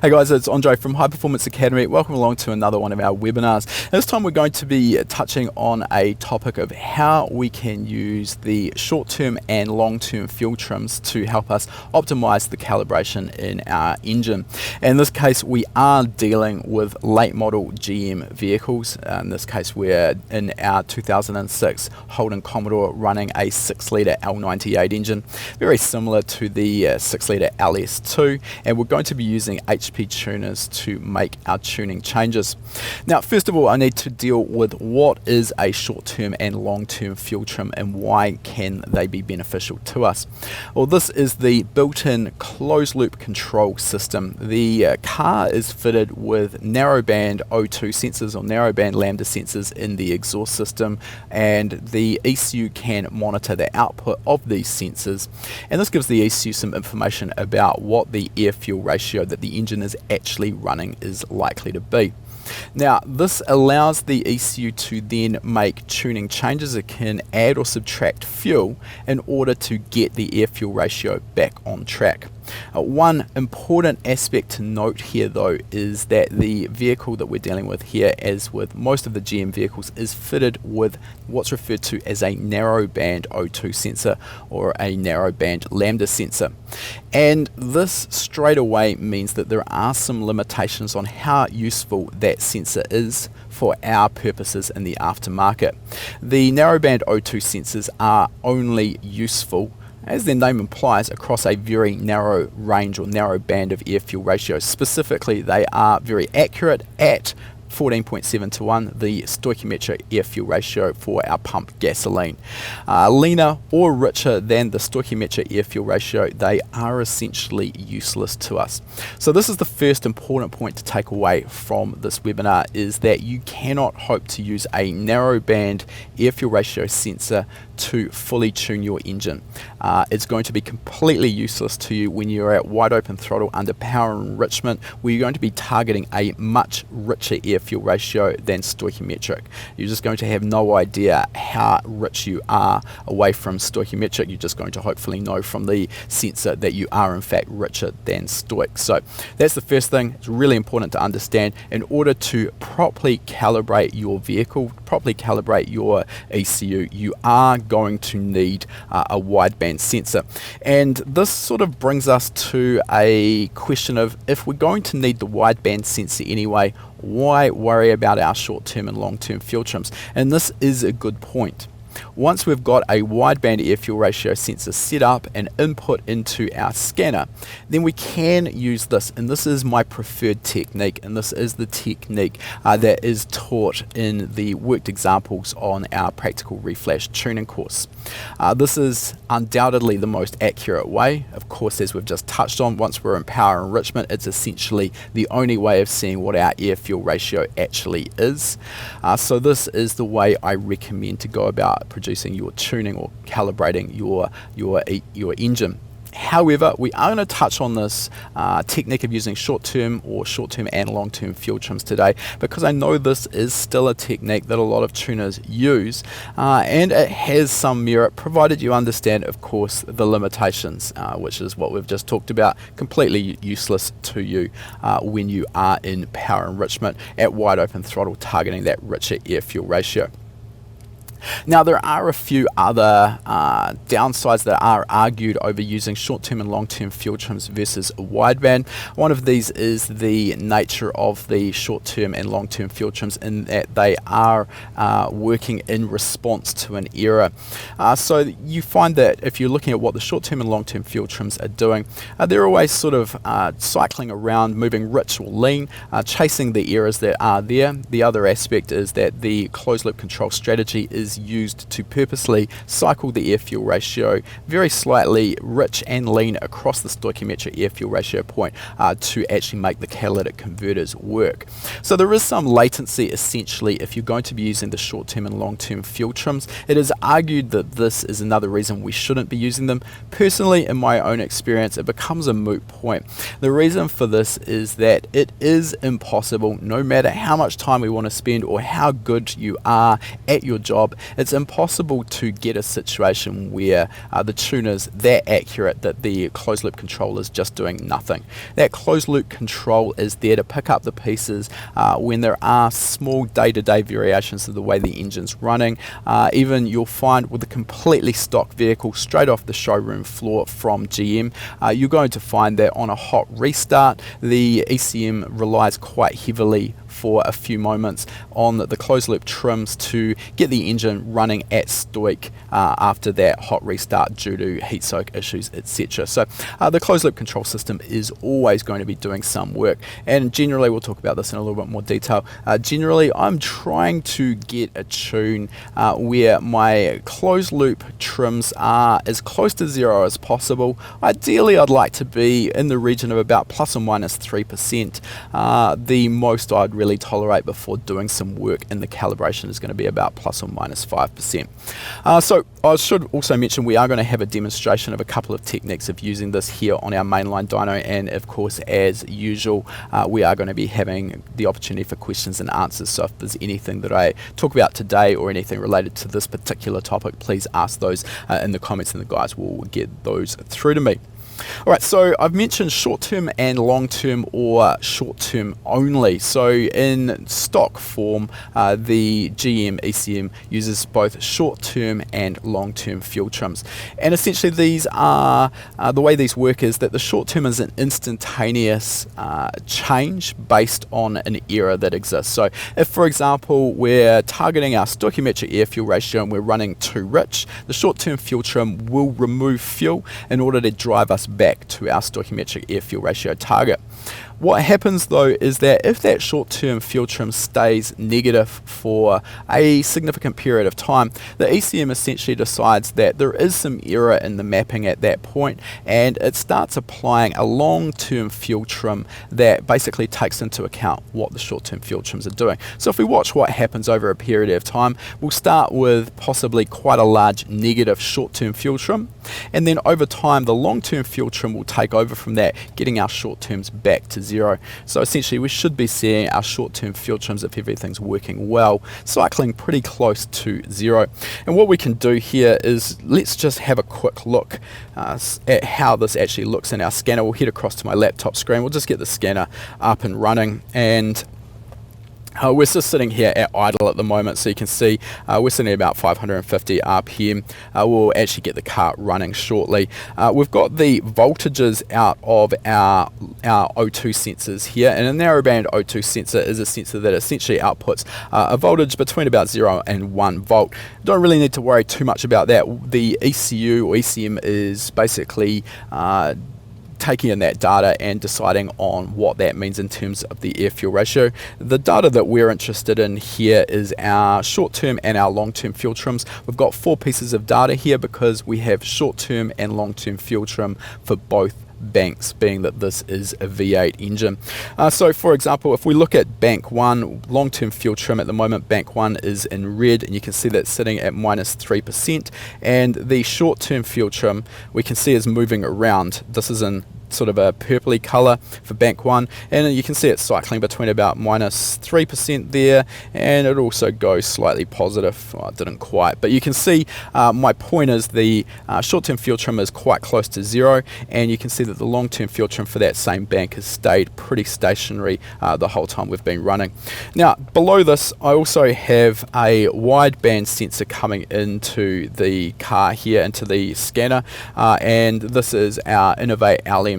Hey guys, it's Andre from High Performance Academy. Welcome along to another one of our webinars. This time we're going to be touching on a topic of how we can use the short-term and long-term fuel trims to help us optimize the calibration in our engine. In this case, we are dealing with late model GM vehicles. In this case, we're in our 2006 Holden Commodore running a 6-litre L98 engine, very similar to the 6-litre LS2, and we're going to be using HP tuners to make our tuning changes. Now, first of all, I need to deal with what is a short-term and long-term fuel trim and why can they be beneficial to us. Well, this is the built-in closed-loop control system. The car is fitted with narrowband O2 sensors or narrowband lambda sensors in the exhaust system, and the ECU can monitor the output of these sensors, and this gives the ECU some information about what the air-fuel ratio that the engine is actually running is likely to be. Now, this allows the ECU to then make tuning changes. It can add or subtract fuel in order to get the air-fuel ratio back on track. One important aspect to note here though is that the vehicle that we're dealing with here, as with most of the GM vehicles, is fitted with what's referred to as a narrowband O2 sensor or a narrowband lambda sensor. And this straight away means that there are some limitations on how useful that sensor is for our purposes in the aftermarket. The narrowband O2 sensors are only useful, as their name implies, across a very narrow range or narrow band of air-fuel ratios. Specifically, they are very accurate at 14.7 to 1, the stoichiometric air-fuel ratio for our pump gasoline. Leaner or richer than the stoichiometric air-fuel ratio, they are essentially useless to us. So this is the first important point to take away from this webinar, is that you cannot hope to use a narrowband air-fuel ratio sensor to fully tune your engine. It's going to be completely useless to you when you're at wide open throttle under power enrichment, where you're going to be targeting a much richer air-fuel ratio than stoichiometric. You're just going to have no idea how rich you are away from stoichiometric. You're just going to hopefully know from the sensor that you are in fact richer than stoic. So that's the first thing. It's really important to understand in order to properly calibrate your vehicle, properly calibrate your ECU, you are going to need a wideband sensor. And this sort of brings us to a question of, if we're going to need the wideband sensor anyway, why worry about our short-term and long-term fuel trims? And this is a good point. Once we've got a wideband air-fuel ratio sensor set up and input into our scanner, then we can use this, and this is my preferred technique, and this is the technique that is taught in the worked examples on our practical reflash tuning course. This is undoubtedly the most accurate way. Of course, as we've just touched on, once we're in power enrichment, it's essentially the only way of seeing what our air-fuel ratio actually is. So this is the way I recommend to go about producing your tuning or calibrating your engine. However, we are going to touch on this technique of using short-term and long-term fuel trims today, because I know this is still a technique that a lot of tuners use, and it has some merit, provided you understand, of course, the limitations, which is what we've just talked about, completely useless to you when you are in power enrichment at wide open throttle targeting that richer air-fuel ratio. Now, there are a few other downsides that are argued over using short-term and long-term fuel trims versus a wideband. One of these is the nature of the short-term and long-term fuel trims, in that they are working in response to an error. So you find that if you're looking at what the short-term and long-term fuel trims are doing, they're always sort of cycling around, moving rich or lean, chasing the errors that are there. The other aspect is that the closed-loop control strategy is used to purposely cycle the air-fuel ratio very slightly rich and lean across the stoichiometric air-fuel ratio point to actually make the catalytic converters work. So there is some latency essentially if you're going to be using the short-term and long-term fuel trims. It is argued that this is another reason we shouldn't be using them. Personally, in my own experience, it becomes a moot point. The reason for this is that it is impossible, no matter how much time we want to spend or how good you are at your job, it's impossible to get a situation where the tuner's that accurate that the closed loop control is just doing nothing. That closed loop control is there to pick up the pieces when there are small day-to-day variations of the way the engine's running. Even you'll find with a completely stock vehicle straight off the showroom floor from GM, you're going to find that on a hot restart, the ECM relies quite heavily for a few moments on the closed loop trims to get the engine running at stoic after that hot restart due to heat soak issues, etc. So the closed loop control system is always going to be doing some work, and generally we'll talk about this in a little bit more detail. Generally I'm trying to get a tune where my closed loop trims are as close to zero as possible. Ideally I'd like to be in the region of about plus or minus 3%. The most I'd really tolerate before doing some work in the calibration is going to be about plus or minus 5%. So I should also mention we are going to have a demonstration of a couple of techniques of using this here on our mainline dyno, and of course as usual we are going to be having the opportunity for questions and answers. So if there's anything that I talk about today or anything related to this particular topic, please ask those in the comments and the guys will get those through to me. Alright, so I've mentioned short-term and long-term or short-term only. So in stock form, the GM ECM uses both short-term and long-term fuel trims. And essentially these are, the way these work is that the short-term is an instantaneous change based on an error that exists. So if, for example, we're targeting our stoichiometric air-fuel ratio and we're running too rich, the short-term fuel trim will remove fuel in order to drive us back to our stoichiometric air-fuel ratio target. What happens though is that if that short-term fuel trim stays negative for a significant period of time, the ECM essentially decides that there is some error in the mapping at that point, and it starts applying a long-term fuel trim that basically takes into account what the short-term fuel trims are doing. So if we watch what happens over a period of time, we'll start with possibly quite a large negative short-term fuel trim, and then over time the long-term fuel trim will take over from that, getting our short terms back to zero. So essentially we should be seeing our short-term fuel trims, if everything's working well, cycling pretty close to zero. And what we can do here is let's just have a quick look at how this actually looks in our scanner. We'll head across to my laptop screen. We'll just get the scanner up and running, and we're just sitting here at idle at the moment, so you can see we're sitting at about 550 RPM. We'll actually get the car running shortly. We've got the voltages out of our O2 sensors here, and a narrowband O2 sensor is a sensor that essentially outputs a voltage between about 0 and 1 volt. Don't really need to worry too much about that. The ECU or ECM is basically taking in that data and deciding on what that means in terms of the air-fuel ratio. The data that we're interested in here is our short-term and our long-term fuel trims. We've got 4 pieces of data here because we have short-term and long-term fuel trim for both banks, being that this is a V8 engine. So for example, if we look at bank 1, long-term fuel trim at the moment, bank 1 is in red, and you can see that's sitting at minus 3%, and the short-term fuel trim we can see is moving around. This is in sort of a purpley color for bank 1, and you can see it cycling between about minus 3% there, and it also goes slightly positive. Well, it didn't quite, but you can see my point is the short-term fuel trim is quite close to zero, and you can see that the long-term fuel trim for that same bank has stayed pretty stationary the whole time we've been running. Now below this I also have a wideband sensor coming into the car here, into the scanner, and this is our Innovate LM2.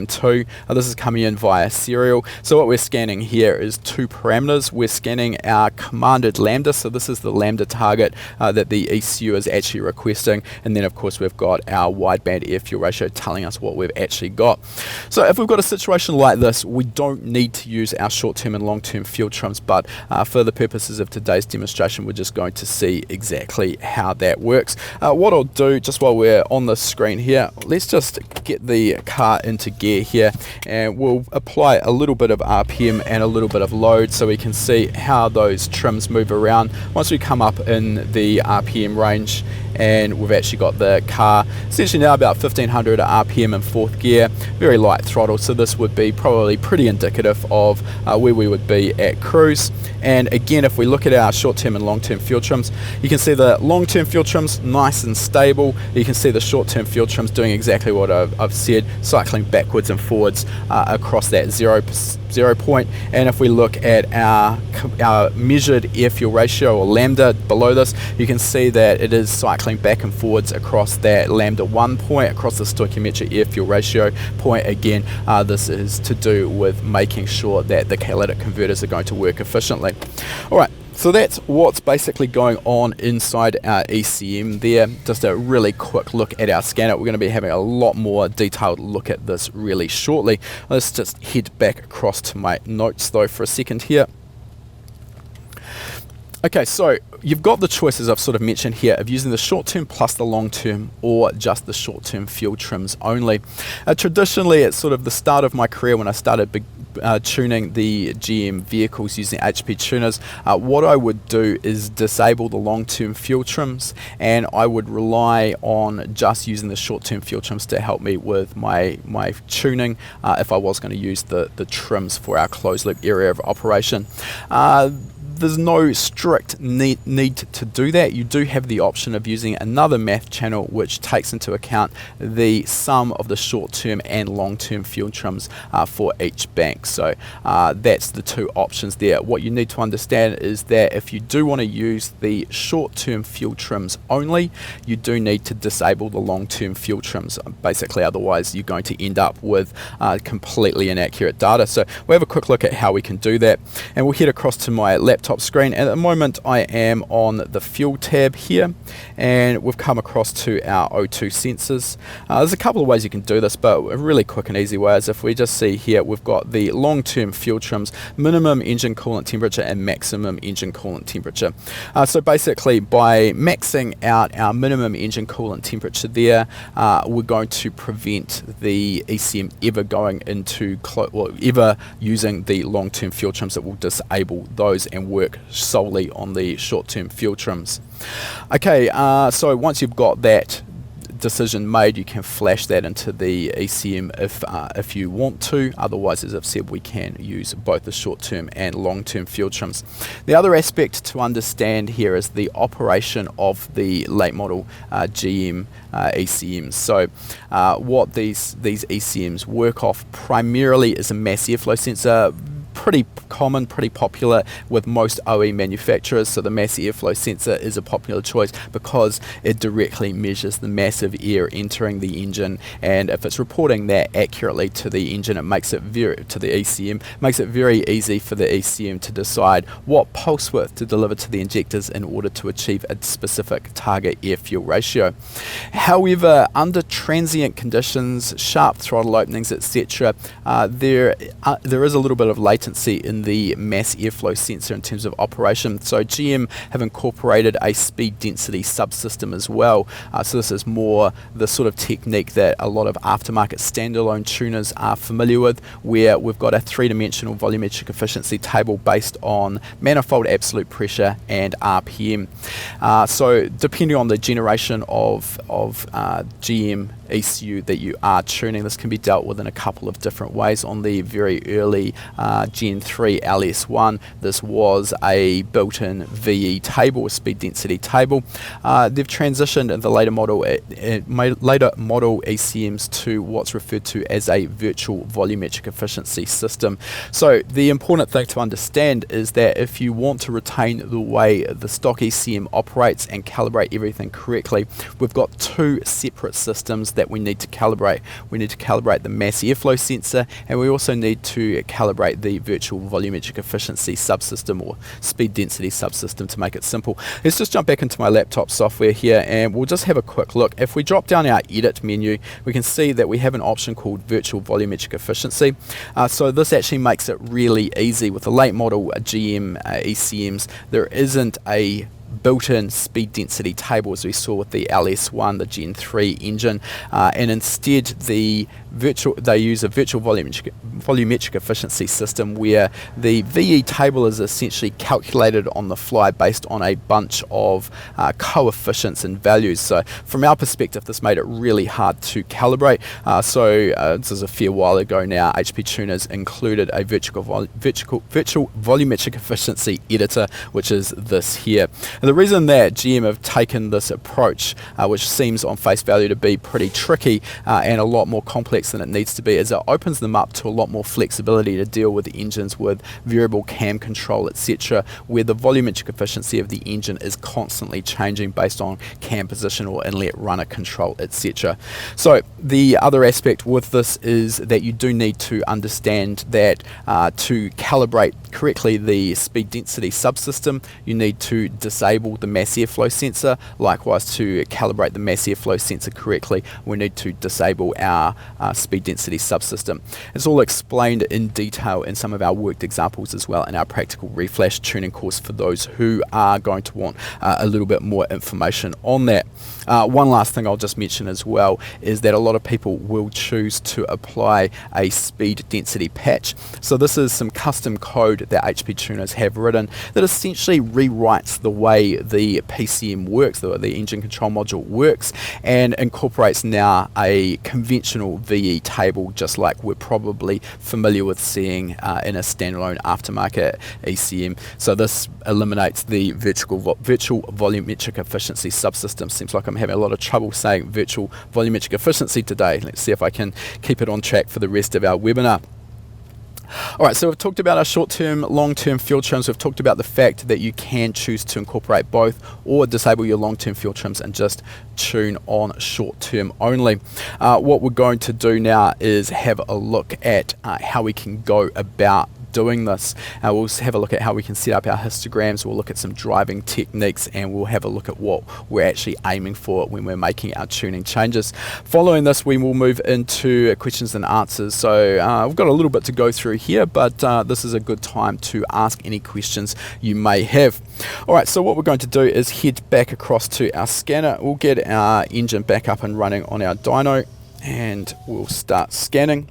This is coming in via serial. So what we're scanning here is 2 parameters. We're scanning our commanded lambda, so this is the lambda target that the ECU is actually requesting, and then of course we've got our wideband air fuel ratio telling us what we've actually got. So if we've got a situation like this, we don't need to use our short-term and long-term fuel trims, but for the purposes of today's demonstration we're just going to see exactly how that works. What I'll do just while we're on the screen here, let's just get the car into gear gear here, and we'll apply a little bit of RPM and a little bit of load so we can see how those trims move around. Once we come up in the RPM range, and we've actually got the car essentially now about 1500 RPM in fourth gear, very light throttle, so this would be probably pretty indicative of where we would be at cruise. And again, if we look at our short-term and long-term fuel trims, you can see the long-term fuel trims nice and stable. You can see the short-term fuel trims doing exactly what I've said, cycling backwards and forwards across that zero point. And if we look at our measured air fuel ratio, or lambda, below this, you can see that it is cycling back and forwards across that lambda 1 point, across the stoichiometric air fuel ratio point. Again, this is to do with making sure that the catalytic converters are going to work efficiently. Alright, so that's what's basically going on inside our ECM there. Just a really quick look at our scanner. We're going to be having a lot more detailed look at this really shortly. Let's just head back across to my notes though for a second here. Okay, so you've got the choices I've sort of mentioned here of using the short term plus the long term, or just the short term fuel trims only. Traditionally, at sort of the start of my career when I started tuning the GM vehicles using HP tuners, what I would do is disable the long term fuel trims, and I would rely on just using the short term fuel trims to help me with my tuning if I was going to use the trims for our closed loop area of operation. There's no strict need to do that. You do have the option of using another math channel which takes into account the sum of the short-term and long-term fuel trims for each bank. So that's the two options there. What you need to understand is that if you do want to use the short-term fuel trims only, you do need to disable the long-term fuel trims. Basically, otherwise you're going to end up with completely inaccurate data. So we'll have a quick look at how we can do that, and we'll head across to my laptop screen. At the moment I am on the fuel tab here, and we've come across to our O2 sensors. There's a couple of ways you can do this, but a really quick and easy way is if we just see here, we've got the long-term fuel trims, minimum engine coolant temperature and maximum engine coolant temperature. So basically by maxing out our minimum engine coolant temperature there, we're going to prevent the ECM ever going into ever using the long-term fuel trims. That will disable those and work solely on the short-term fuel trims. Okay, so once you've got that decision made, you can flash that into the ECM if you want to. Otherwise, as I've said, we can use both the short-term and long-term fuel trims. The other aspect to understand here is the operation of the late model GM ECMs. So what these ECMs work off primarily is a mass airflow sensor. Pretty common, pretty popular with most OE manufacturers. So the mass airflow sensor is a popular choice because it directly measures the mass of air entering the engine, and if it's reporting that accurately to the engine, it makes it to the ECM, makes it very easy for the ECM to decide what pulse width to deliver to the injectors in order to achieve a specific target air fuel ratio. However, under transient conditions, sharp throttle openings, etc., there is a little bit of latency in the mass airflow sensor in terms of operation. So GM have incorporated a speed density subsystem as well. So this is more the sort of technique that a lot of aftermarket standalone tuners are familiar with, where we've got a three-dimensional volumetric efficiency table based on manifold absolute pressure and RPM. So depending on the generation of GM ECU that you are tuning, this can be dealt with in a couple of different ways. On the very early Gen 3 LS1, this was a built-in VE table, a speed density table. They've transitioned in the later model ECMs to what's referred to as a virtual volumetric efficiency system. So the important thing to understand is that if you want to retain the way the stock ECM operates and calibrate everything correctly, we've got two separate systems that we need to calibrate. We need to calibrate the mass airflow sensor, and we also need to calibrate the virtual volumetric efficiency subsystem, or speed density subsystem to make it simple. Let's just jump back into my laptop software here, and we'll just have a quick look. If we drop down our edit menu, we can see that we have an option called virtual volumetric efficiency. So this actually makes it really easy. With the late model GM ECMs, there isn't a built-in speed density table as we saw with the LS1, the Gen 3 engine, and instead the they use a virtual volumetric efficiency system where the VE table is essentially calculated on the fly based on a bunch of coefficients and values. So from our perspective, this made it really hard to calibrate. This is a fair while ago now, HP Tuners included a virtual volumetric efficiency editor, which is this here. And the reason that GM have taken this approach, which seems on face value to be pretty tricky and a lot more complex than it needs to be, is it opens them up to a lot more flexibility to deal with the engines with variable cam control, etc., where the volumetric efficiency of the engine is constantly changing based on cam position or inlet runner control, etc. So the other aspect with this is that you do need to understand that to calibrate correctly the speed density subsystem, you need to disable the mass airflow sensor. Likewise, to calibrate the mass airflow sensor correctly, we need to disable our speed density subsystem. It's all explained in detail in some of our worked examples as well in our practical reflash tuning course for those who are going to want a little bit more information on that. One last thing I'll just mention as well is that a lot of people will choose to apply a speed density patch. So this is some custom code that HP Tuners have written that essentially rewrites the way the PCM works, the engine control module works, and incorporates now a conventional VE table, just like we're probably familiar with seeing in a standalone aftermarket ECM. So this eliminates the virtual volumetric efficiency subsystem. Seems like I'm having a lot of trouble saying virtual volumetric efficiency today. Let's see if I can keep it on track for the rest of our webinar. Alright, so we've talked about our short-term, long-term fuel trims. We've talked about the fact that you can choose to incorporate both or disable your long-term fuel trims and just tune on short-term only. What we're going to do now is have a look at how we can go about doing this. We'll have a look at how we can set up our histograms, we'll look at some driving techniques, and we'll have a look at what we're actually aiming for when we're making our tuning changes. Following this, we will move into questions and answers. So we've got a little bit to go through here, but this is a good time to ask any questions you may have. Alright, so what we're going to do is head back across to our scanner. We'll get our engine back up and running on our dyno, and we'll start scanning.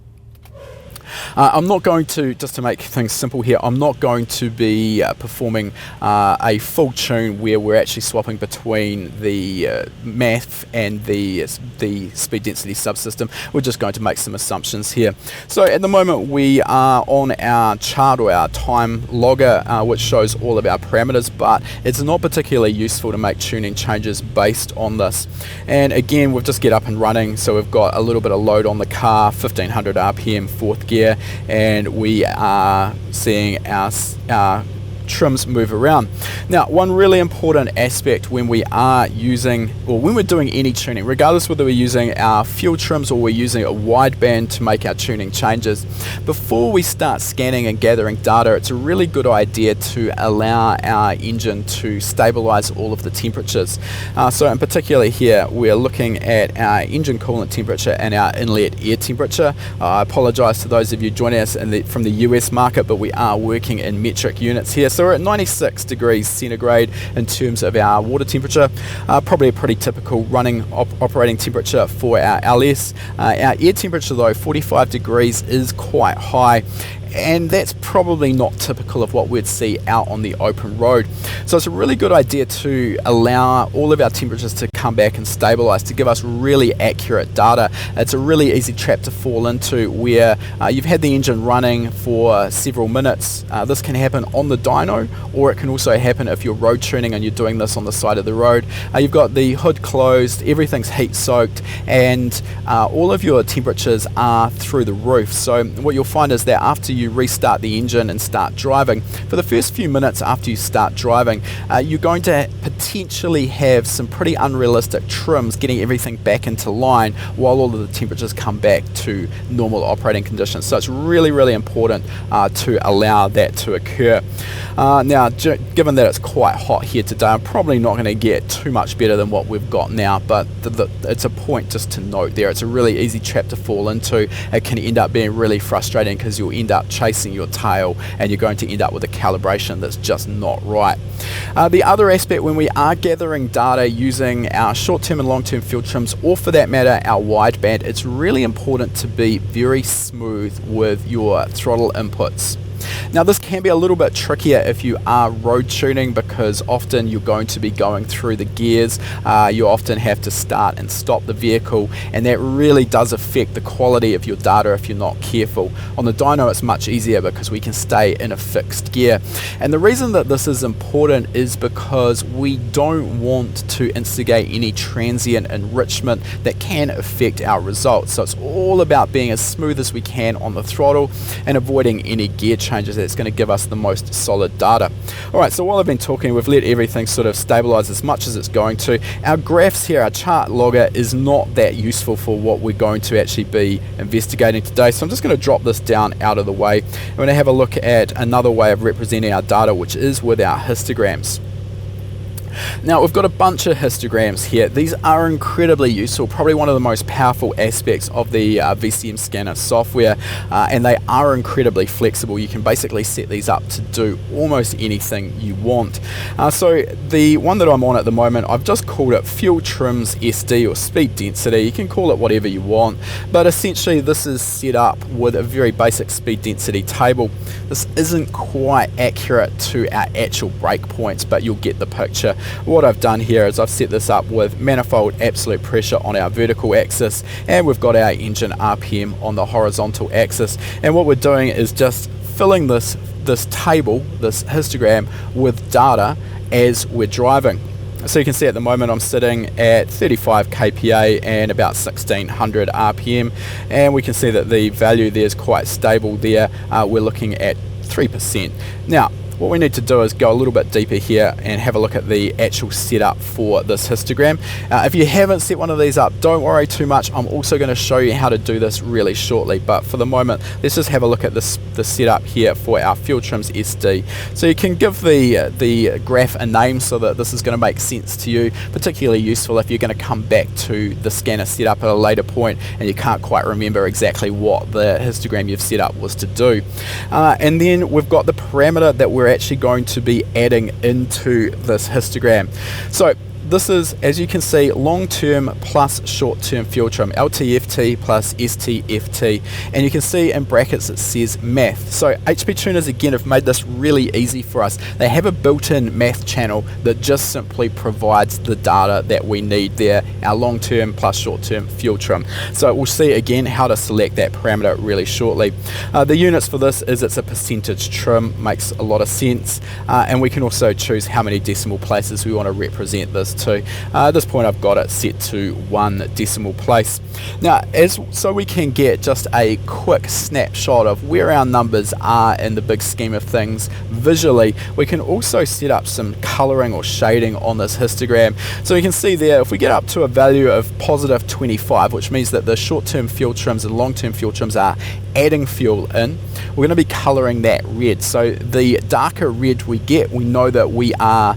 I'm not going to, just to make things simple here, I'm not going to be performing a full tune where we're actually swapping between the math and the speed density subsystem. We're just going to make some assumptions here. So at the moment we are on our chart or our time logger, which shows all of our parameters, but it's not particularly useful to make tuning changes based on this. And again, we've just get up and running, so we've got a little bit of load on the car, 1500 RPM, fourth gear, and we are seeing our trims move around. Now, one really important aspect when we are using, or when we're doing any tuning, regardless whether we're using our fuel trims or we're using a wideband to make our tuning changes, before we start scanning and gathering data, it's a really good idea to allow our engine to stabilize all of the temperatures. So in particular here, we're looking at our engine coolant temperature and our inlet air temperature. I apologize to those of you joining us from the US market, but we are working in metric units here. So we're at 96 degrees centigrade in terms of our water temperature, probably a pretty typical running operating temperature for our LS. Our air temperature though, 45 degrees, is quite high, and that's probably not typical of what we'd see out on the open road. So it's a really good idea to allow all of our temperatures to come back and stabilize to give us really accurate data. It's a really easy trap to fall into where you've had the engine running for several minutes. This can happen on the dyno, or it can also happen if you're road tuning and you're doing this on the side of the road. You've got the hood closed, everything's heat soaked, and all of your temperatures are through the roof. So what you'll find is that after you restart the engine and start driving, for the first few minutes after you start driving, you're going to potentially have some pretty unrealistic trims getting everything back into line while all of the temperatures come back to normal operating conditions. So it's really, really important to allow that to occur. Now, given that it's quite hot here today, I'm probably not going to get too much better than what we've got now, but it's a point just to note there. It's a really easy trap to fall into. It can end up being really frustrating because you'll end up up chasing your tail, and you're going to end up with a calibration that's just not right. The other aspect, when we are gathering data using our short-term and long-term field trims, or for that matter our wideband, it's really important to be very smooth with your throttle inputs. Now this can be a little bit trickier if you are road tuning, because often you're going to be going through the gears. You often have to start and stop the vehicle, and that really does affect the quality of your data if you're not careful. On the dyno it's much easier because we can stay in a fixed gear, and the reason that this is important is because we don't want to instigate any transient enrichment that can affect our results. So it's all about being as smooth as we can on the throttle and avoiding any gear changes that's going to give us the most solid data. Alright, so while I've been talking, we've let everything sort of stabilize as much as it's going to. Our graphs here, our chart logger, is not that useful for what we're going to actually be investigating today, so I'm just going to drop this down out of the way. I'm going to have a look at another way of representing our data, which is with our histograms. Now we've got a bunch of histograms here. These are incredibly useful, probably one of the most powerful aspects of the VCM scanner software, and they are incredibly flexible. You can basically set these up to do almost anything you want. So the one that I'm on at the moment, I've just called it Fuel Trims SD, or Speed Density. You can call it whatever you want, but essentially this is set up with a very basic speed density table. This isn't quite accurate to our actual breakpoints, but you'll get the picture. What I've done here is I've set this up with manifold absolute pressure on our vertical axis, and we've got our engine RPM on the horizontal axis, and what we're doing is just filling this table, this histogram, with data as we're driving. So you can see at the moment I'm sitting at 35 kPa and about 1600 RPM, and we can see that the value there is quite stable there. We're looking at 3%. Now what we need to do is go a little bit deeper here and have a look at the actual setup for this histogram. If you haven't set one of these up, don't worry too much. I'm also going to show you how to do this really shortly, but for the moment let's just have a look at the setup here for our Fuel Trims SD. So you can give the graph a name so that this is going to make sense to you, particularly useful if you're going to come back to the scanner setup at a later point and you can't quite remember exactly what the histogram you've set up was to do. And then we've got the parameter that we're actually going to be adding into this histogram. So this is, as you can see, long-term plus short-term fuel trim, LTFT plus STFT, and you can see in brackets it says math. So HP tuners again have made this really easy for us. They have a built-in math channel that just simply provides the data that we need there, our long-term plus short-term fuel trim. So we'll see again how to select that parameter really shortly. The units for this is it's a percentage trim, makes a lot of sense, and we can also choose how many decimal places we want to represent this to. At this point I've got it set to 1 decimal place. Now so we can get just a quick snapshot of where our numbers are in the big scheme of things visually, we can also set up some colouring or shading on this histogram. So you can see there, if we get up to a value of positive 25, which means that the short-term fuel trims and long-term fuel trims are adding fuel in, we're going to be colouring that red. So the darker red we get, we know that we are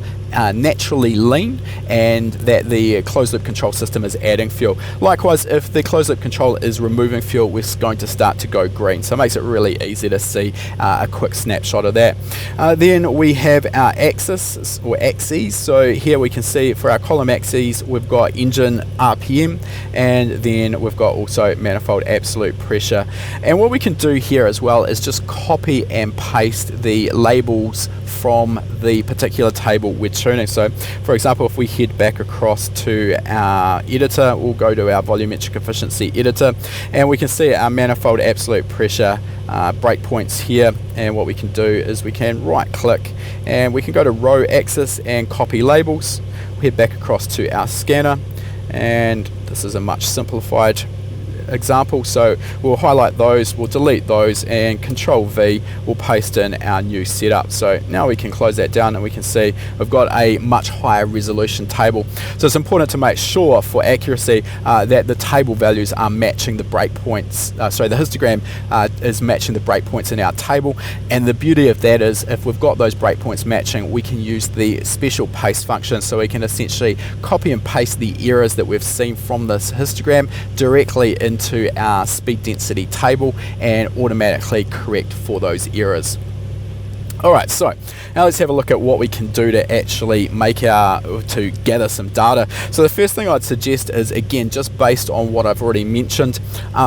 naturally lean and that the closed loop control system is adding fuel. Likewise, if the closed loop control is removing fuel, we're going to start to go green. So it makes it really easy to see a quick snapshot of that. Then we have our axis or axes. So here we can see for our column axes we've got engine RPM, and then we've got also manifold absolute pressure. And what we can do here as well is just copy and paste the labels from the particular table we're tuning. So for example, if we head back across to our editor, we'll go to our volumetric efficiency editor, and we can see our manifold absolute pressure breakpoints here. And what we can do is we can right click and we can go to row axis and copy labels. We'll head back across to our scanner, and this is a much simplified example. So we'll highlight those, we'll delete those, and Control V will paste in our new setup. So now we can close that down and we can see we've got a much higher resolution table. So it's important to make sure for accuracy that the table values are matching the breakpoints. So the histogram is matching the breakpoints in our table, and the beauty of that is if we've got those breakpoints matching, we can use the special paste function, so we can essentially copy and paste the errors that we've seen from this histogram directly into into our speed density table and automatically correct for those errors. Alright, so now let's have a look at what we can do to actually to gather some data. So the first thing I'd suggest is, again, just based on what I've already mentioned,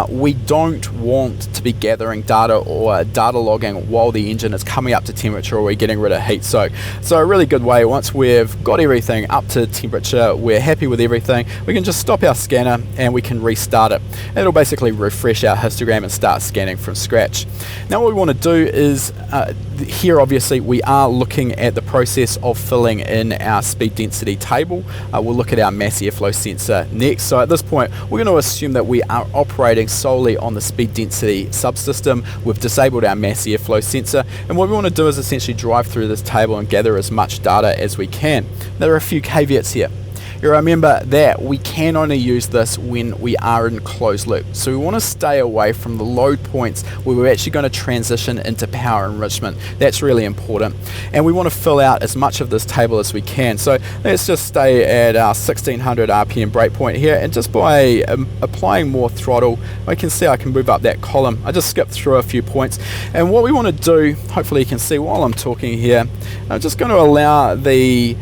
we don't want to be gathering data or data logging while the engine is coming up to temperature or we're getting rid of heat soak. So a really good way, once we've got everything up to temperature, we're happy with everything, we can just stop our scanner and we can restart it. It'll basically refresh our histogram and start scanning from scratch. Now what we want to do is, here obviously we are looking at the process of filling in our speed density table. We'll look at our mass airflow sensor next. So at this point we're going to assume that we are operating solely on the speed density subsystem. We've disabled our mass airflow sensor, and what we want to do is essentially drive through this table and gather as much data as we can. There are a few caveats here. You remember that we can only use this when we are in closed loop. So we want to stay away from the load points where we're actually going to transition into power enrichment. That's really important. And we want to fill out as much of this table as we can. So let's just stay at our 1600 RPM breakpoint here, and just by applying more throttle, I can see I can move up that column. I just skipped through a few points. And what we want to do, hopefully you can see while I'm talking here, I'm just going to allow the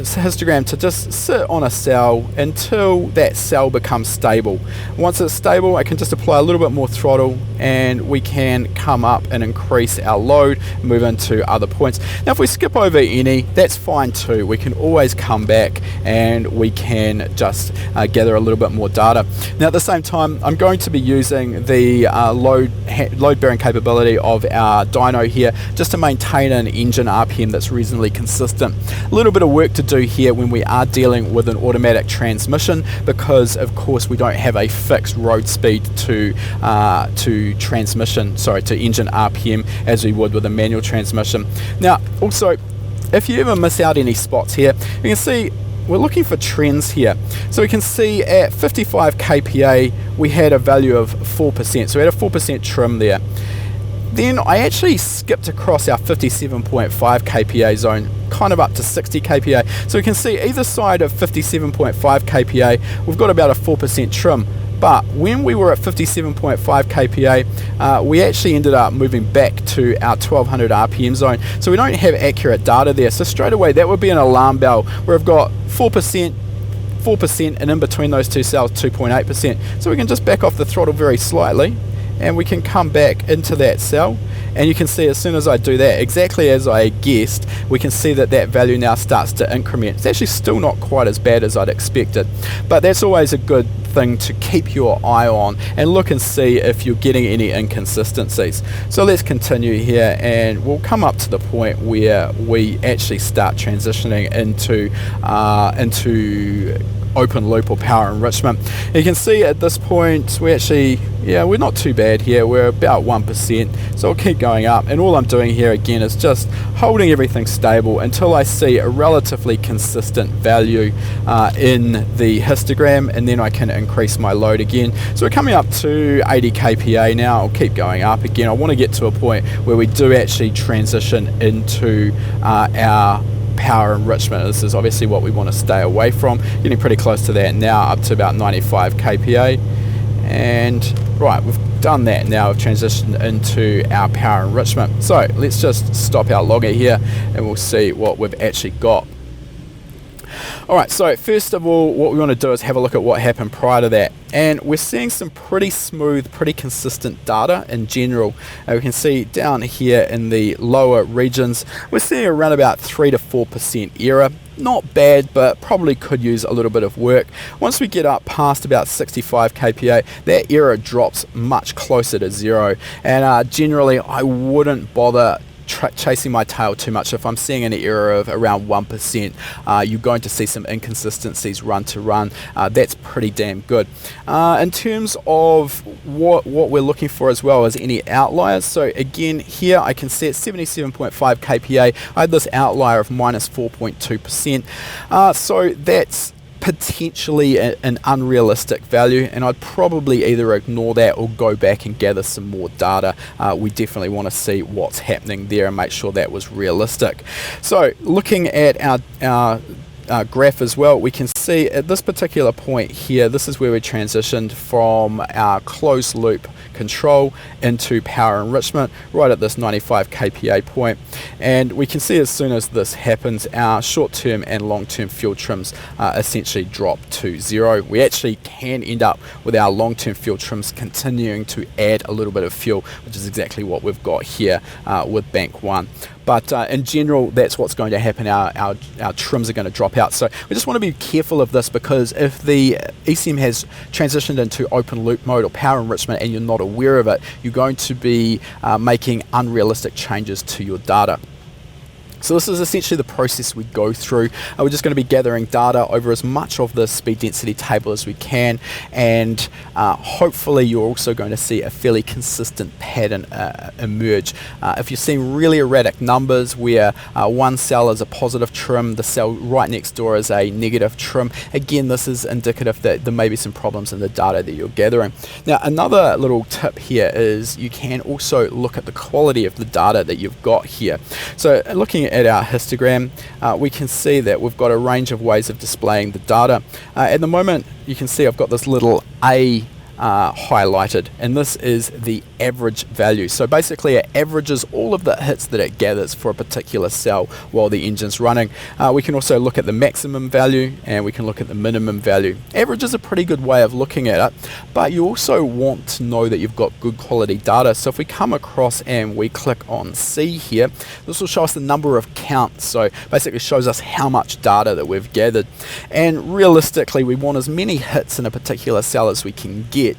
histogram to just sit on a cell until that cell becomes stable. Once it's stable, I can just apply a little bit more throttle and we can come up and increase our load, move into other points. Now if we skip over any, that's fine too. We can always come back and we can just gather a little bit more data. Now at the same time, I'm going to be using the load bearing capability of our dyno here just to maintain an engine RPM that's reasonably consistent. A little bit of work to do here when we are dealing with an automatic transmission, because of course we don't have a fixed road speed to engine RPM as we would with a manual transmission. Now also, if you ever miss out any spots here, you can see we're looking for trends here. So we can see at 55 kPa we had a value of 4%, so we had a 4% trim there. Then I actually skipped across our 57.5 kPa zone, kind of up to 60 kPa. So we can see either side of 57.5 kPa, we've got about a 4% trim. But when we were at 57.5 kPa, we actually ended up moving back to our 1200 RPM zone. So we don't have accurate data there. So straight away, that would be an alarm bell where I've got 4%, and in between those two cells, 2.8%. So we can just back off the throttle very slightly, and we can come back into that cell, and you can see as soon as I do that, exactly as I guessed, we can see that that value now starts to increment. It's actually still not quite as bad as I'd expected, but that's always a good thing to keep your eye on and look and see if you're getting any inconsistencies. So let's continue here, and we'll come up to the point where we actually start transitioning into open loop or power enrichment. You can see at this point we're not too bad here. We're about 1%, so I'll keep going up, and all I'm doing here again is just holding everything stable until I see a relatively consistent value in the histogram, and then I can increase my load again. So we're coming up to 80 kPa now. I'll keep going up again. I want to get to a point where we do actually transition into our power enrichment. This is obviously what we want to stay away from. Getting pretty close to that now, up to about 95 kPa. And right, we've done that now. We've transitioned into our power enrichment. So let's just stop our logger here and we'll see what we've actually got. Alright, so first of all, what we want to do is have a look at what happened prior to that. And we're seeing some pretty smooth, pretty consistent data in general. We can see down here in the lower regions, we're seeing around about 3 to 4% error. Not bad, but probably could use a little bit of work. Once we get up past about 65 kPa, that error drops much closer to zero. And generally, I wouldn't bother chasing my tail too much. If I'm seeing an error of around 1%, you're going to see some inconsistencies run to run. That's pretty damn good. In terms of what we're looking for as well as any outliers, so again here I can see at 77.5 kPa I had this outlier of minus 4.2%, so that's potentially an unrealistic value, and I'd probably either ignore that or go back and gather some more data. We definitely want to see what's happening there and make sure that was realistic. So looking at our graph as well, we can see see at this particular point here, this is where we transitioned from our closed loop control into power enrichment right at this 95 kPa point, and we can see as soon as this happens our short-term and long-term fuel trims essentially drop to zero. We actually can end up with our long-term fuel trims continuing to add a little bit of fuel, which is exactly what we've got here with bank 1. But in general, that's what's going to happen. Our trims are going to drop out. So we just want to be careful of this, because if the ECM has transitioned into open loop mode or power enrichment and you're not aware of it, you're going to be making unrealistic changes to your data. So this is essentially the process we go through. We're just going to be gathering data over as much of the speed density table as we can, and hopefully you're also going to see a fairly consistent pattern emerge. If you're seeing really erratic numbers where one cell is a positive trim, the cell right next door is a negative trim, again this is indicative that there may be some problems in the data that you're gathering. Now another little tip here is you can also look at the quality of the data that you've got here. So looking at our histogram, we can see that we've got a range of ways of displaying the data. At the moment you can see I've got this little A highlighted, and this is the average value. So basically it averages all of the hits that it gathers for a particular cell while the engine's running. We can also look at the maximum value and we can look at the minimum value. Average is a pretty good way of looking at it, but you also want to know that you've got good quality data. So if we come across and we click on C here, this will show us the number of counts. So basically it shows us how much data that we've gathered, and realistically we want as many hits in a particular cell as we can get,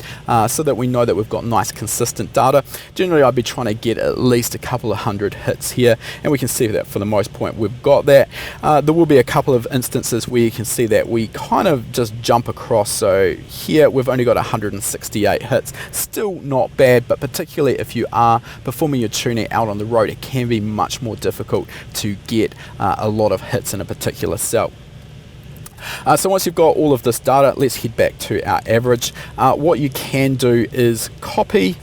so that we know that we've got nice consistent data. Generally I'd be trying to get at least a couple of hundred hits here, and we can see that for the most part we've got that. There will be a couple of instances where you can see that we kind of just jump across. So here we've only got 168 hits, still not bad, but particularly if you are performing your tuning out on the road, it can be much more difficult to get a lot of hits in a particular cell. So once you've got all of this data, let's head back to our average. What you can do is copy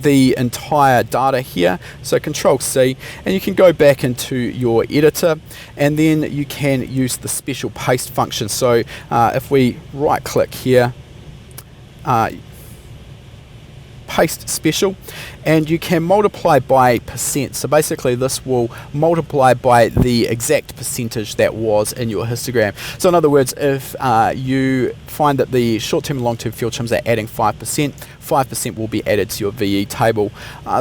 the entire data here, so Control C, and you can go back into your editor and then you can use the special paste function. So if we right click here, paste special, and you can multiply by percent. So basically this will multiply by the exact percentage that was in your histogram. So in other words, if you find that the short-term and long-term fuel trims are adding 5%, 5% will be added to your VE table.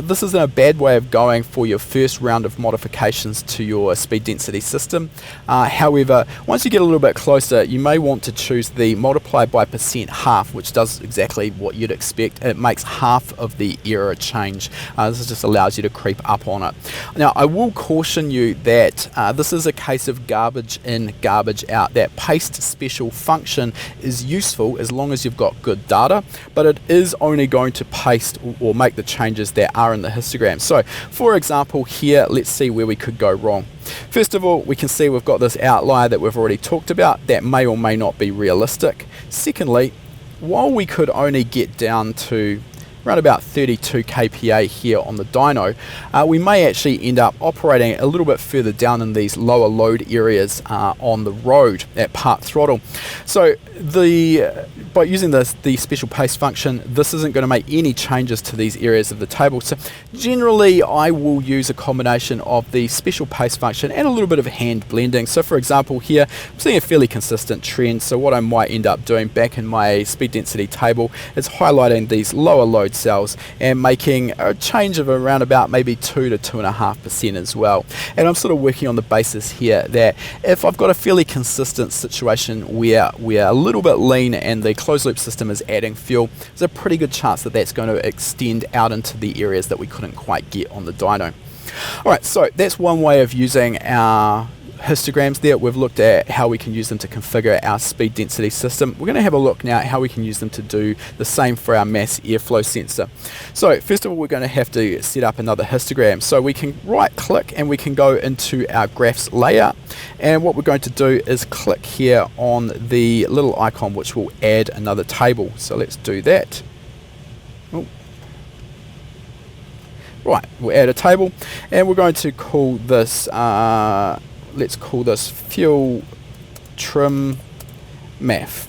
This isn't a bad way of going for your first round of modifications to your speed density system. However, once you get a little bit closer, you may want to choose the multiply by percent half, which does exactly what you'd expect. It makes half of the error change. This just allows you to creep up on it. Now, I will caution you that this is a case of garbage in, garbage out. That paste special function is useful as long as you've got good data, but it is only going to paste or make the changes that are in the histogram. So for example here, let's see where we could go wrong. First of all, we can see we've got this outlier that we've already talked about that may or may not be realistic. Secondly, while we could only get down to around about 32 kPa here on the dyno, we may actually end up operating a little bit further down in these lower load areas on the road at part throttle. So by using the special paste function, this isn't going to make any changes to these areas of the table. So generally I will use a combination of the special paste function and a little bit of hand blending. So for example here, I'm seeing a fairly consistent trend. So what I might end up doing back in my speed density table is highlighting these lower load cells and making a change of around about maybe 2 to 2.5% as well. And I'm sort of working on the basis here that if I've got a fairly consistent situation where we're a little bit lean and the closed loop system is adding fuel, there's a pretty good chance that that's going to extend out into the areas that we couldn't quite get on the dyno. Alright, so that's one way of using our histograms there. We've looked at how we can use them to configure our speed density system. We're going to have a look now at how we can use them to do the same for our mass airflow sensor. So first of all, we're going to have to set up another histogram. So we can right click and we can go into our graphs layout, and what we're going to do is click here on the little icon which will add another table. So let's do that. Oh. Right, we'll add a table and we're going to call this let's call this fuel trim math.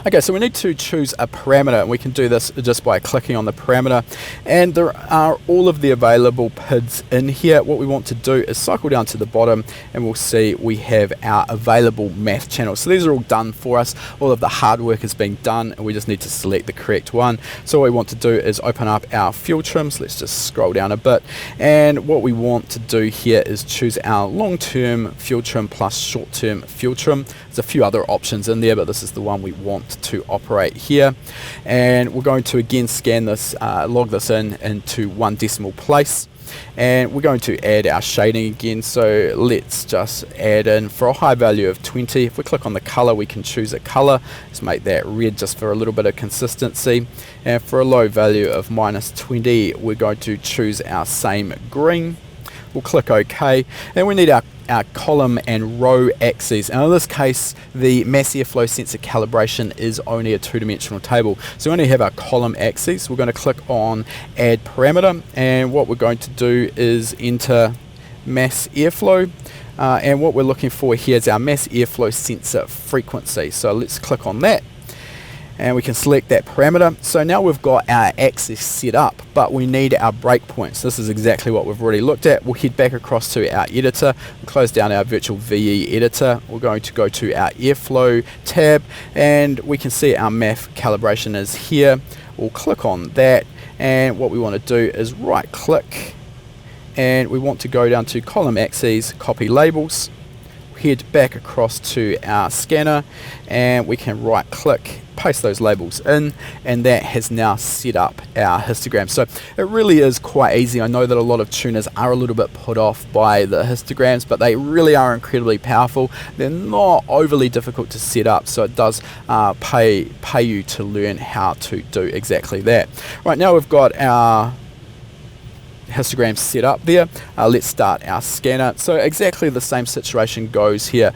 Okay, so we need to choose a parameter, and we can do this just by clicking on the parameter, and there are all of the available PIDs in here. What we want to do is cycle down to the bottom, and we'll see we have our available math channels. So these are all done for us. All of the hard work has been done, and we just need to select the correct one. So what we want to do is open up our fuel trims. Let's just scroll down a bit, and what we want to do here is choose our long-term fuel trim plus short-term fuel trim. There's a few other options in there, but this is the one we want to operate here, and we're going to again scan this, log this into 1 decimal place, and we're going to add our shading again. So let's just add in for a high value of 20. If we click on the color, we can choose a color. Let's make that red just for a little bit of consistency, and for a low value of -20, we're going to choose our same green. We'll click OK, and we need our column and row axes. And in this case, the mass airflow sensor calibration is only a 2-dimensional table. So we only have our column axes. We're going to click on Add Parameter, and what we're going to do is enter mass airflow. And what we're looking for here is our mass airflow sensor frequency. So let's click on that, and we can select that parameter. So now we've got our axis set up, but we need our breakpoints. This is exactly what we've already looked at. We'll head back across to our editor, we'll close down our virtual VE editor. We're going to go to our airflow tab, and we can see our math calibration is here. We'll click on that, and what we want to do is right click, and we want to go down to column axes, copy labels, head back across to our scanner, and we can right click, paste those labels in, and that has now set up our histogram. So it really is quite easy. I know that a lot of tuners are a little bit put off by the histograms, but they really are incredibly powerful. They're not overly difficult to set up, so it does pay you to learn how to do exactly that. Right, now we've got our histogram set up there. Let's start our scanner. So exactly the same situation goes here.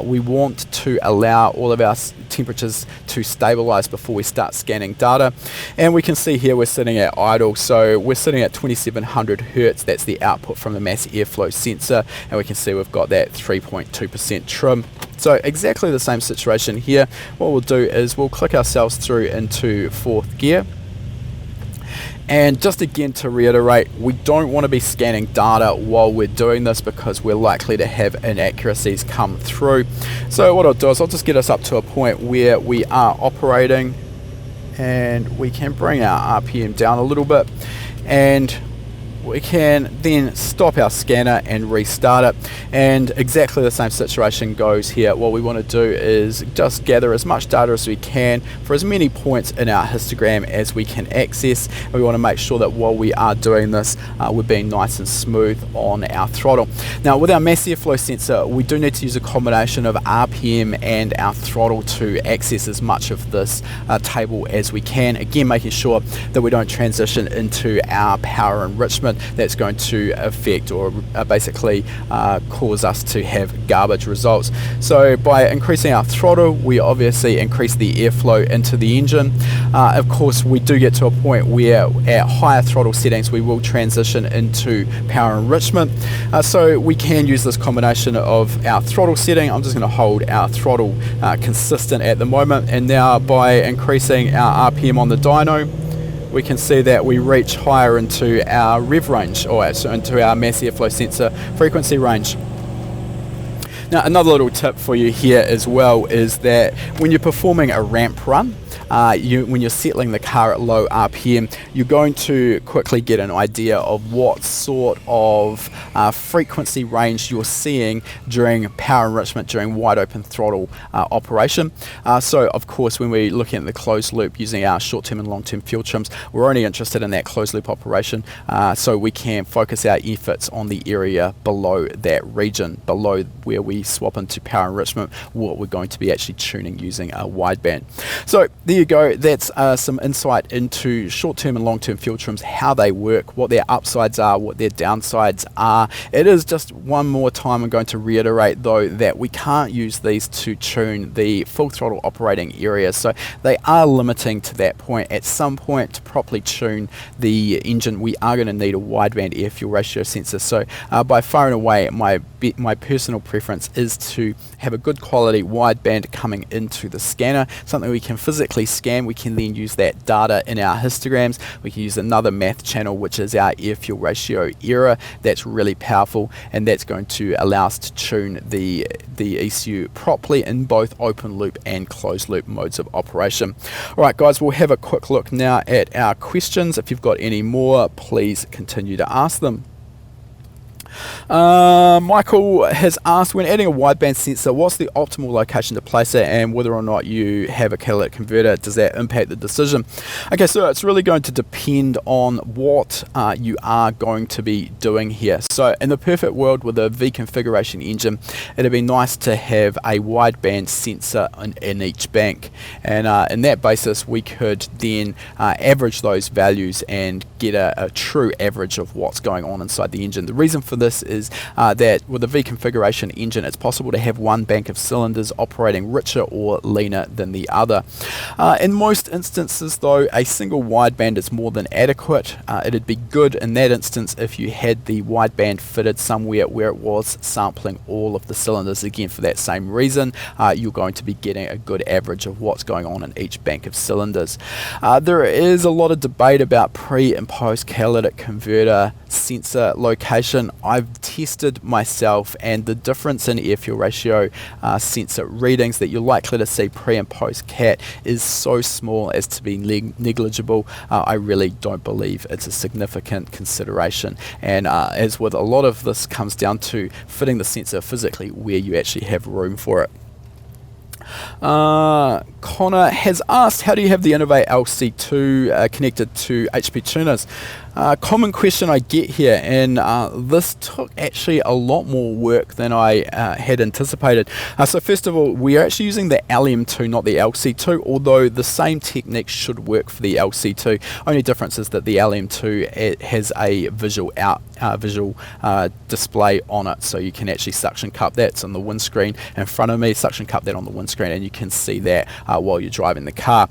We want to allow all of our temperatures to stabilize before we start scanning data, and we can see here we're sitting at idle, so we're sitting at 2700 Hertz. That's the output from the mass airflow sensor, and we can see we've got that 3.2% trim. So exactly the same situation here. What we'll do is we'll click ourselves through into 4th gear. And just again to reiterate, we don't want to be scanning data while we're doing this, because we're likely to have inaccuracies come through. So what I'll do is I'll just get us up to a point where we are operating, and we can bring our RPM down a little bit, and we can then stop our scanner and restart it. And exactly the same situation goes here. What we want to do is just gather as much data as we can for as many points in our histogram as we can access. And we want to make sure that while we are doing this, we're being nice and smooth on our throttle. Now with our mass airflow sensor, we do need to use a combination of RPM and our throttle to access as much of this table as we can. Again, making sure that we don't transition into our power enrichment. That's going to affect or basically cause us to have garbage results. So by increasing our throttle, we obviously increase the airflow into the engine. Of course, we do get to a point where at higher throttle settings we will transition into power enrichment. So we can use this combination of our throttle setting. I'm just going to hold our throttle consistent at the moment, and now by increasing our RPM on the dyno, we can see that we reach higher into our rev range, or so into our mass airflow sensor frequency range. Now another little tip for you here as well is that when you're performing a ramp run, when you're settling the car at low RPM, you're going to quickly get an idea of what sort of frequency range you're seeing during power enrichment, during wide open throttle operation. So of course, when we're looking at the closed loop using our short-term and long-term fuel trims, we're only interested in that closed loop operation, so we can focus our efforts on the area below that region, below where we swap into power enrichment, what we're going to be actually tuning using a wideband. So there you go. That's some insight into short-term and long-term fuel trims, how they work, what their upsides are, what their downsides are. It is just one more time I'm going to reiterate though that we can't use these to tune the full throttle operating area, so they are limiting to that point. At some point, to properly tune the engine, we are going to need a wideband air fuel ratio sensor. So by far and away my my personal preference is to have a good quality wideband coming into the scanner, something we can physically scan. We can then use that data in our histograms. We can use another math channel, which is our air fuel ratio error. That's really powerful, and that's going to allow us to tune the ECU properly in both open loop and closed loop modes of operation. Alright guys, we'll have a quick look now at our questions. If you've got any more, please continue to ask them. Michael has asked, when adding a wideband sensor, what's the optimal location to place it, and whether or not you have a catalytic converter, does that impact the decision? Okay, so it's really going to depend on what you are going to be doing here. So in the perfect world with a V configuration engine, it'd be nice to have a wideband sensor in each bank, and in that basis we could then average those values and get a true average of what's going on inside the engine. The reason for this is that with a V configuration engine, it's possible to have one bank of cylinders operating richer or leaner than the other. In most instances though, a single wideband is more than adequate. It'd be good in that instance if you had the wideband fitted somewhere where it was sampling all of the cylinders. Again, for that same reason, you're going to be getting a good average of what's going on in each bank of cylinders. There is a lot of debate about pre and post catalytic converter sensor location. I've tested myself, and the difference in air fuel ratio sensor readings that you're likely to see pre and post cat is so small as to be negligible. I really don't believe it's a significant consideration, and as with a lot of this, comes down to fitting the sensor physically where you actually have room for it. Connor has asked, how do you have the Innovate LC2 connected to HP tuners? Common question I get here, and this took actually a lot more work than I had anticipated. So first of all, we are actually using the LM2, not the LC2, although the same technique should work for the LC2. Only difference is that the LM2 it has a visual display on it, so you can actually suction cup. That's on the windscreen in front of me, suction cup that on the windscreen, and you can see that while you're driving the car.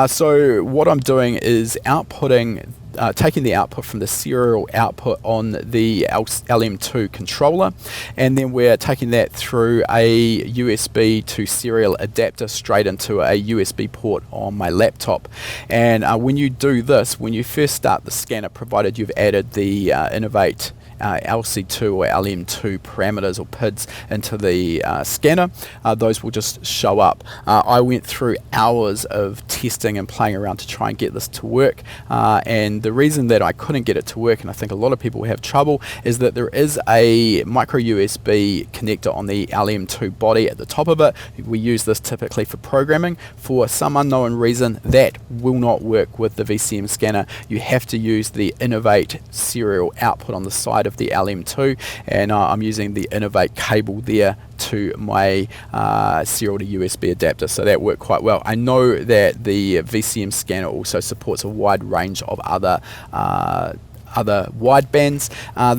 So what I'm doing is outputting taking the output from the serial output on the LM2 controller, and then we're taking that through a USB to serial adapter straight into a USB port on my laptop. And when you do this, when you first start the scanner, provided you've added the Innovate LC2 or LM2 parameters or PIDs into the scanner, those will just show up. I went through hours of testing and playing around to try and get this to work, and the reason that I couldn't get it to work, and I think a lot of people have trouble, is that there is a micro USB connector on the LM2 body at the top of it. We use this typically for programming. For some unknown reason, that will not work with the VCM scanner. You have to use the Innovate serial output on the side of the LM2, and I'm using the Innovate cable there to my serial to USB adapter, so that worked quite well. I know that the VCM scanner also supports a wide range of other widebands.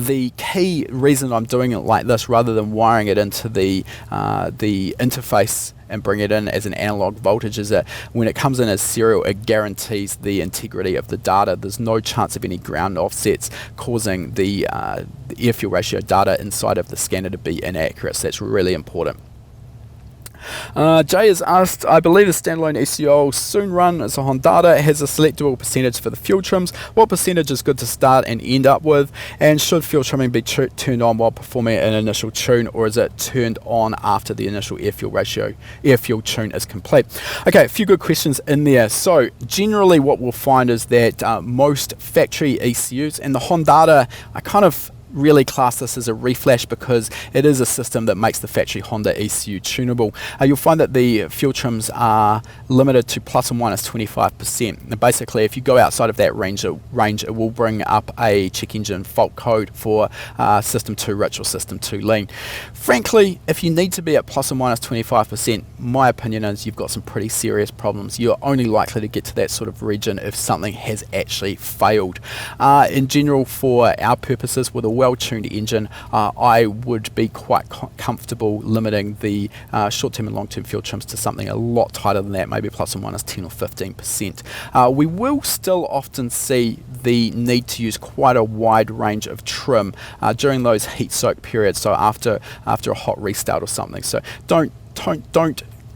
The key reason I'm doing it like this rather than wiring it into the interface and bring it in as an analog voltage is that when it comes in as serial, it guarantees the integrity of the data. There's no chance of any ground offsets causing the air fuel ratio data inside of the scanner to be inaccurate, so that's really important. Jay has asked, I believe the standalone ECU soon run as a Honda has a selectable percentage for the fuel trims. What percentage is good to start and end up with? And should fuel trimming be turned on while performing an initial tune, or is it turned on after the initial air fuel tune is complete? Okay, a few good questions in there. So generally what we'll find is that most factory ECUs, and the Honda, I kind of really class this as a reflash because it is a system that makes the factory Honda ECU tunable. You'll find that the fuel trims are limited to plus or minus 25%. And basically, if you go outside of that range, it will bring up a check engine fault code for system too rich or system too lean. Frankly, if you need to be at plus or minus 25%, my opinion is you've got some pretty serious problems. You're only likely to get to that sort of region if something has actually failed. In general, for our purposes, with a well-tuned engine, I would be quite comfortable limiting the short-term and long-term fuel trims to something a lot tighter than that, maybe plus or minus 10 or 15%. We will still often see the need to use quite a wide range of trim during those heat soak periods, so after a hot restart or something. So don't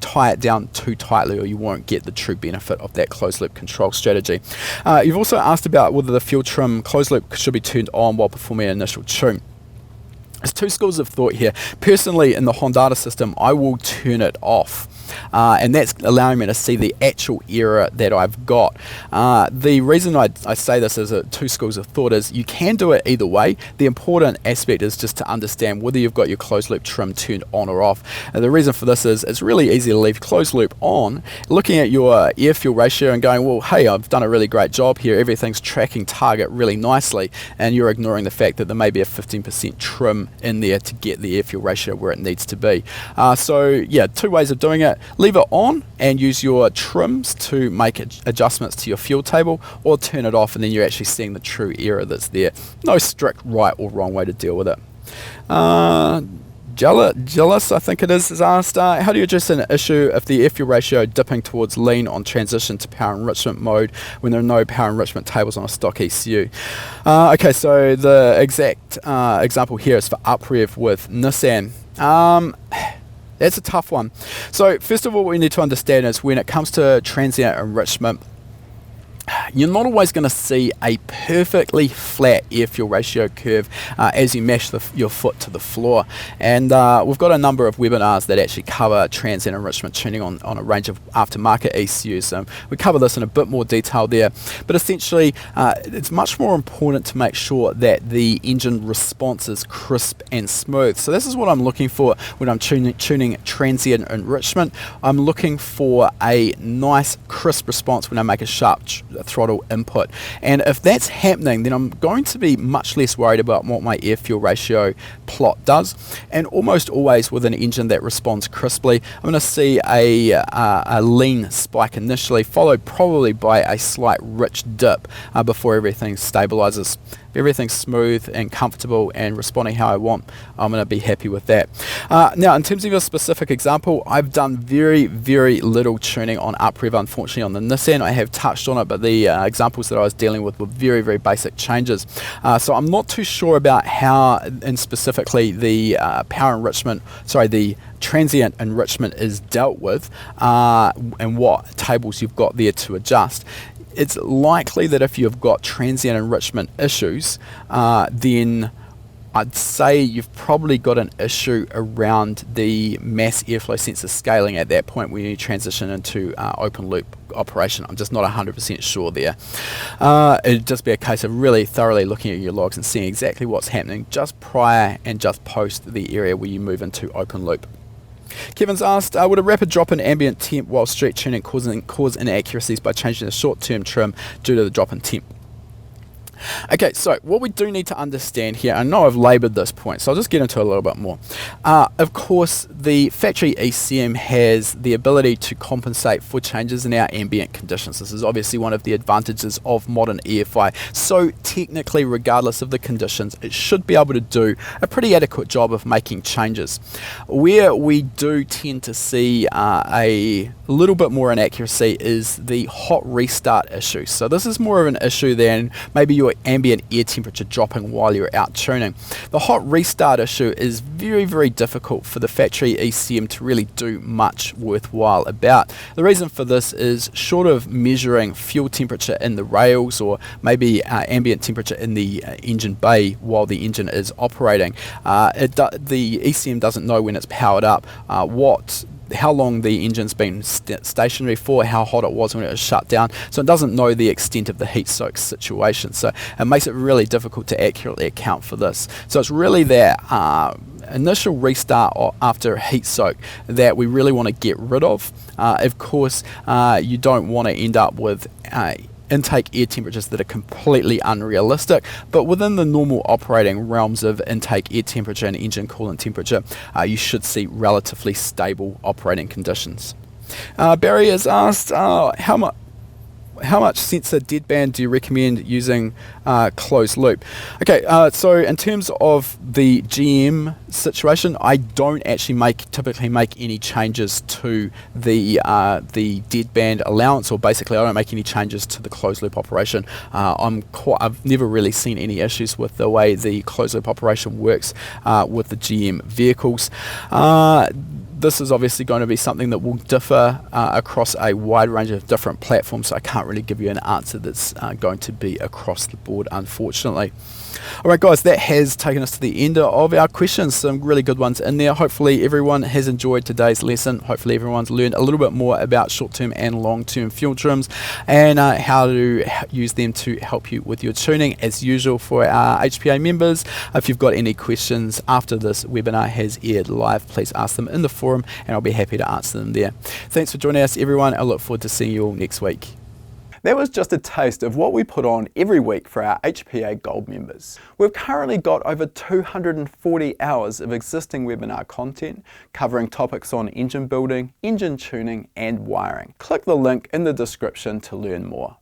tie it down too tightly, or you won't get the true benefit of that closed loop control strategy. You've also asked about whether the fuel trim closed loop should be turned on while performing an initial tune. There's two schools of thought here. Personally, in the Honda system, I will turn it off. And that's allowing me to see the actual error that I've got. The reason I say this as two schools of thought is you can do it either way. The important aspect is just to understand whether you've got your closed loop trim turned on or off. And the reason for this is it's really easy to leave closed loop on, looking at your air fuel ratio and going, well, hey, I've done a really great job here, everything's tracking target really nicely, and you're ignoring the fact that there may be a 15% trim in there to get the air fuel ratio where it needs to be. So yeah, two ways of doing it. Leave it on and use your trims to make adjustments to your fuel table, or turn it off and then you're actually seeing the true error that's there. No strict right or wrong way to deal with it. Jealous, I think it is asked, how do you address an issue if the air fuel ratio dipping towards lean on transition to power enrichment mode when there are no power enrichment tables on a stock ECU? Okay, so the exact example here is for uprev with Nissan. That's a tough one. So first of all, what we need to understand is when it comes to transient enrichment, you're not always going to see a perfectly flat air fuel ratio curve as you mash your foot to the floor. And we've got a number of webinars that actually cover transient enrichment tuning on a range of aftermarket ECUs. We cover this in a bit more detail there. But essentially, it's much more important to make sure that the engine response is crisp and smooth. So this is what I'm looking for when I'm tuning transient enrichment. I'm looking for a nice crisp response when I make a sharp throttle input, and if that's happening, then I'm going to be much less worried about what my air fuel ratio plot does. And almost always with an engine that responds crisply, I'm going to see a lean spike initially, followed probably by a slight rich dip before everything stabilizes. If everything's smooth and comfortable and responding how I want, I'm going to be happy with that. Now, in terms of your specific example, I've done very, very little tuning on uprev, unfortunately, on the Nissan. I have touched on it, but the examples that I was dealing with were very, very basic changes. So I'm not too sure about how, and specifically the the transient enrichment is dealt with and what tables you've got there to adjust. It's likely that if you've got transient enrichment issues, then I'd say you've probably got an issue around the mass airflow sensor scaling at that point when you transition into open loop operation. I'm just not 100% sure there. It'd just be a case of really thoroughly looking at your logs and seeing exactly what's happening just prior and just post the area where you move into open loop. Kevin's asked, would a rapid drop in ambient temp while street tuning cause inaccuracies by changing the short-term trim due to the drop in temp? Okay, so what we do need to understand here, I know I've laboured this point, so I'll just get into it a little bit more. Of course, the factory ECM has the ability to compensate for changes in our ambient conditions. This is obviously one of the advantages of modern EFI. So technically, regardless of the conditions, it should be able to do a pretty adequate job of making changes. Where we do tend to see a little bit more inaccuracy is the hot restart issue. So this is more of an issue than maybe your ambient air temperature dropping while you're out tuning. The hot restart issue is very, very difficult for the factory ECM to really do much worthwhile about. The reason for this is, short of measuring fuel temperature in the rails or maybe ambient temperature in the engine bay while the engine is operating, the ECM doesn't know when it's powered up how long the engine's been stationary for, how hot it was when it was shut down, so it doesn't know the extent of the heat soak situation. So it makes it really difficult to accurately account for this. So it's really that initial restart after heat soak that we really want to get rid of. Of course, you don't want to end up with intake air temperatures that are completely unrealistic, but within the normal operating realms of intake air temperature and engine coolant temperature, you should see relatively stable operating conditions. Barry has asked, how How much sensor deadband do you recommend using closed loop? Okay, so in terms of the GM situation, I don't actually typically make any changes to the deadband allowance, or basically I don't make any changes to the closed loop operation. I've never really seen any issues with the way the closed loop operation works with the GM vehicles. This is obviously going to be something that will differ across a wide range of different platforms, so I can't really give you an answer that's going to be across the board, unfortunately. Alright guys, that has taken us to the end of our questions. Some really good ones in there. Hopefully everyone has enjoyed today's lesson. Hopefully everyone's learned a little bit more about short-term and long-term fuel trims and how to use them to help you with your tuning. As usual for our HPA members, if you've got any questions after this webinar has aired live, please ask them in the forum and I'll be happy to answer them there. Thanks for joining us everyone. I look forward to seeing you all next week. That was just a taste of what we put on every week for our HPA Gold members. We've currently got over 240 hours of existing webinar content covering topics on engine building, engine tuning and wiring. Click the link in the description to learn more.